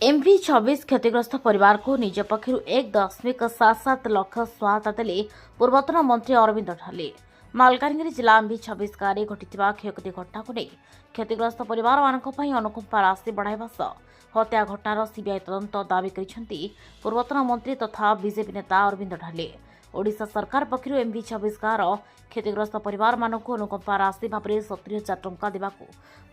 MV26 क्षतिग्रस्त परिवार को निज पक्षर 1.77 लाख सहायता देले पूर्वतन मंत्री अरविंद ढाले। मालकानगिरी जिला MV26 गारे घटिथिबा क्षयक्षति घटना को नहीं क्षतिग्रस्त परिवार मानक पई अनुकंपा राशि बढ़ाइबा सह हत्या घटनार सीबीआई तदंत दाबी करिसेंती पूर्वतन मंत्री तथा बीजेपी नेता अरविंद ढाले। ओडिशा सरकार पक्षर MV26 गार क्षतिग्रस्त परिवार मानक अनुकंपा राशि भाव में 70,000 टंका देवाकू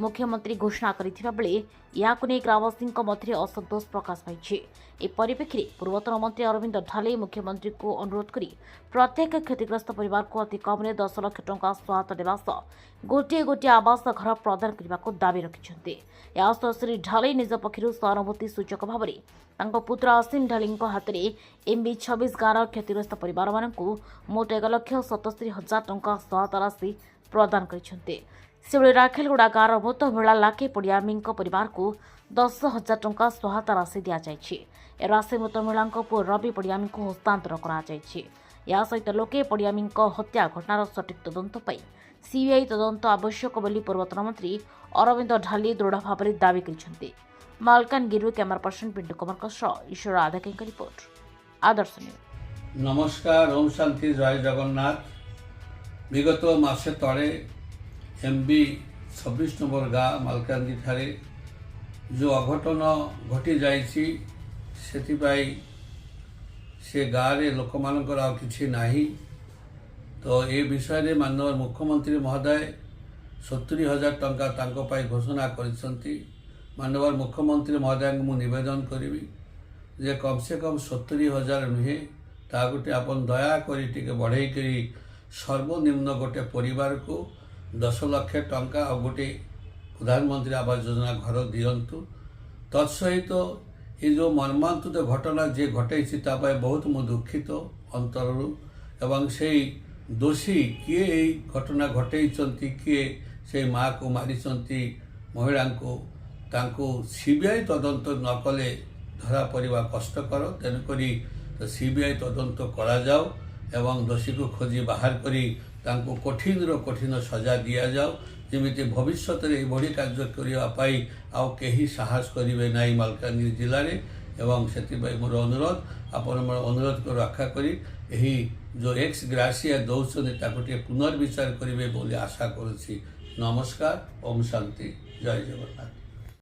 मुख्यमंत्री घोषणा करथिबा बेले याकू नै ग्रामवासी मध्य असंतोष प्रकाश पाइछि। ए परिप्रेक्षी पूर्वतन मंत्री अरविंद ढाले मुख्यमंत्री को अनुरोध करी प्रत्येक क्षतिग्रस्त परिवार को अति कम 10 लाख टंका सहायता देवा सह गोटे गोटे आवास घर प्रदान करने को दाबी रखिछन्ते। या सह श्री ढाले निज पक्षर सहानुभूति सूचक भाव में पुत्र असीम ढाली हाथ में MV26 गाँव क्षतिग्रस्त परिवार मानकू मोट 1,77,000 टंका सहायता राशि प्रदान करते। सेबळे राखेलगुड़ा गाँव भूत भेड़ा लाखे पड़ियामी परिवार को 10,000 टंका सहायता राशि दि जाइछि। ए राशि मृत महिला पुओ रवि पड़ियामी को हस्तांतर कराଯାଇଛି। या सहित लोके पड़ियामी हत्या घटनार सठिक तदंत पाई सीबीआई तदंत आवश्यक बोली पूर्वतन मंत्री अरविंद ढाली दृढ़ भाव में दाबी करिसेंती। मालकानगिरी कैमरा पर्सन पिंटू कुमार ईश्वर आधाके रिपोर्ट आदर्श न्यूज। नमस्कार, ओम शांति, जय जगन्नाथ। विगत मासे तले MV26 नंबर गाँ मालकानगिरी ठारे जो अघटन घटी जाइछि सेथिपाई से गाँव रे लोक मानकर आ किछि नाही। तो ए विषय रे माननीय मुख्यमंत्री महोदय 70,000 टंका तांको पाई घोषणा करिसंती। माननीय मुख्यमंत्री महोदय को निवेदन करी जे कम से कम 70,000 नुहे ता गोटे आपन दया करी टिके बढ़ई करी सर्वनिम्न गोटे परिवार को 10 लाख टंका और गोटे प्रधानमंत्री आवास योजना घर दियंतु। तत्सहित ये जो मर्मांतुद घटना जे घटाई बहुत मु दुखित अंतरु एवं से दोषी किए घटना घटाई किए से माँ को मारी महिला को तांको सीबीआई तदंत न कले धरा पड़वा कष्टकर। तेणुकरी तो सीबीआई तदंत करा जाओ एवं दोषी को खोजी बाहर करी तांको कठिन रो कठिन सजा दिया जाओ जेमिति भविष्य में यह कार्य करने आउ कहीं साहस करेंगे ना मालकानगिरी जिले में। एवं से मोर अनुरोध आपण अनुरोध को रक्षा करी यही जो एक्स ग्रासिया दौरान पुनर्विचार करेंगे बोली आशा करुच्ची। नमस्कार, ओम शांति, जय जगन्नाथ।